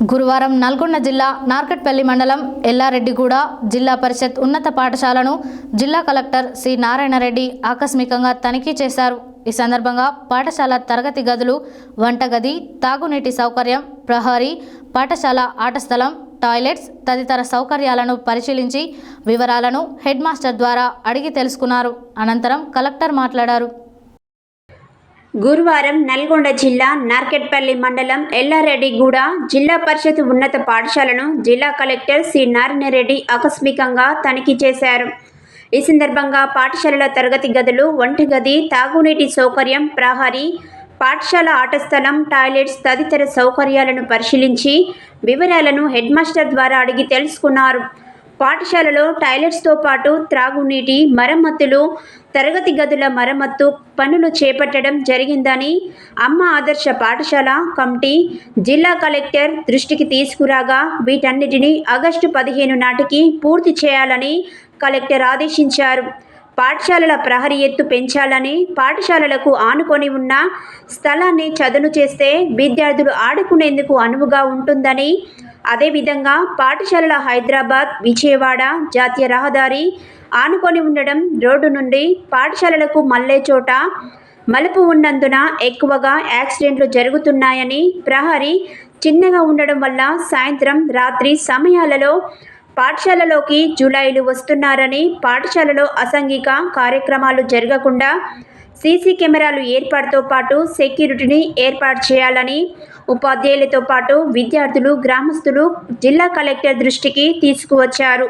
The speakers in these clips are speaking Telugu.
గురువారం నల్గొండ జిల్లా నార్కట్పల్లి మండలం ఎల్లారెడ్డిగూడ జిల్లా పరిషత్ ఉన్నత పాఠశాలను జిల్లా కలెక్టర్ సి నారాయణ రెడ్డి ఆకస్మికంగా తనిఖీ చేశారు. ఈ సందర్భంగా పాఠశాల తరగతి గదులు, వంటగది, తాగునీటి సౌకర్యం, ప్రహరీ, పాఠశాల ఆట స్థలం, టాయిలెట్స్ తదితర సౌకర్యాలను పరిశీలించి వివరాలను హెడ్ మాస్టర్ ద్వారా అడిగి తెలుసుకున్నారు. అనంతరం కలెక్టర్ మాట్లాడారు. గురువారం నల్గొండ జిల్లా నార్కెట్పల్లి మండలం ఎల్లారెడ్డిగూడ జిల్లా పరిషత్ ఉన్నత పాఠశాలను జిల్లా కలెక్టర్ సి నారాయణ రెడ్డి ఆకస్మికంగా తనిఖీ చేశారు. ఈ సందర్భంగా పాఠశాలల తరగతి గదులు, వంటగది, తాగునీటి సౌకర్యం, ప్రహరీ, పాఠశాల ఆట స్థలం, టాయిలెట్స్ తదితర సౌకర్యాలను పరిశీలించి వివరాలను హెడ్ మాస్టర్ ద్వారా అడిగి తెలుసుకున్నారు. పాఠశాలలో టాయిలెట్స్తో పాటు త్రాగునీటి మరమ్మతులు, తరగతి గదుల మరమ్మత్తు పనులు చేపట్టడం జరిగిందని అమ్మ ఆదర్శ పాఠశాల కమిటీ జిల్లా కలెక్టర్ దృష్టికి తీసుకురాగా వీటన్నిటిని ఆగస్టు 15 నాటికి పూర్తి చేయాలని కలెక్టర్ ఆదేశించారు. పాఠశాలల ప్రహరీ ఎత్తు పెంచాలని, పాఠశాలలకు ఆనుకొని ఉన్న స్థలాన్ని చదును చేస్తే విద్యార్థులు ఆడుకునేందుకు అనువుగా ఉంటుందని, అదేవిధంగా పాఠశాలల హైదరాబాద్, విజయవాడ జాతీయ రహదారి ఆనుకొని ఉండడం, రోడ్డు నుండి పాఠశాలలకు మళ్లే చోట మలుపు ఉన్నందున ఎక్కువగా యాక్సిడెంట్లు జరుగుతున్నాయని, ప్రహరీ చిన్నగా ఉండడం వల్ల సాయంత్రం, రాత్రి సమయాలలో పాఠశాలలోకి జూలాయిలు వస్తున్నారని, పాఠశాలలో అసాంఘిక కార్యక్రమాలు జరగకుండా సీసీ కెమెరాలు ఏర్పాటుతో పాటు సెక్యూరిటీని ఏర్పాటు చేయాలని ఉపాధ్యాయులతో పాటు విద్యార్థులు, గ్రామస్తులు జిల్లా కలెక్టర్ దృష్టికి తీసుకువచ్చారు.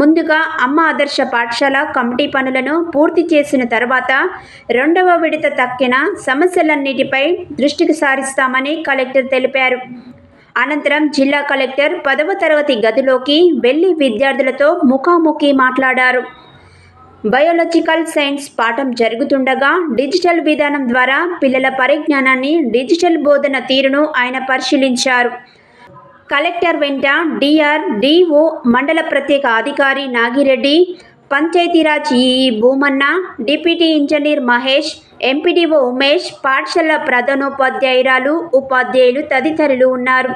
ముందుగా అమ్మ ఆదర్శ పాఠశాల కమిటీ పనులను పూర్తి చేసిన తర్వాత రెండవ విడత తక్కిన సమస్యలన్నిటిపై దృష్టికి సారిస్తామని కలెక్టర్ తెలిపారు. అనంతరం జిల్లా కలెక్టర్ 10వ తరగతి గదిలోకి వెళ్లి విద్యార్థులతో ముఖాముఖి మాట్లాడారు. బయోలాజికల్ సైన్స్ పాఠం జరుగుతుండగా డిజిటల్ విధానం ద్వారా పిల్లల పరిజ్ఞానాన్ని, డిజిటల్ బోధన తీరును ఆయన పరిశీలించారు. కలెక్టర్ వెంట డిఆర్డీఓ మండల ప్రత్యేక అధికారి Nagireddy, Panchayati Raj EE Bhumanna, deputy engineer Mahesh, MPDO Umesh, పాఠశాల ప్రధానోపాధ్యాయురాలు, ఉపాధ్యాయులు తదితరులు ఉన్నారు.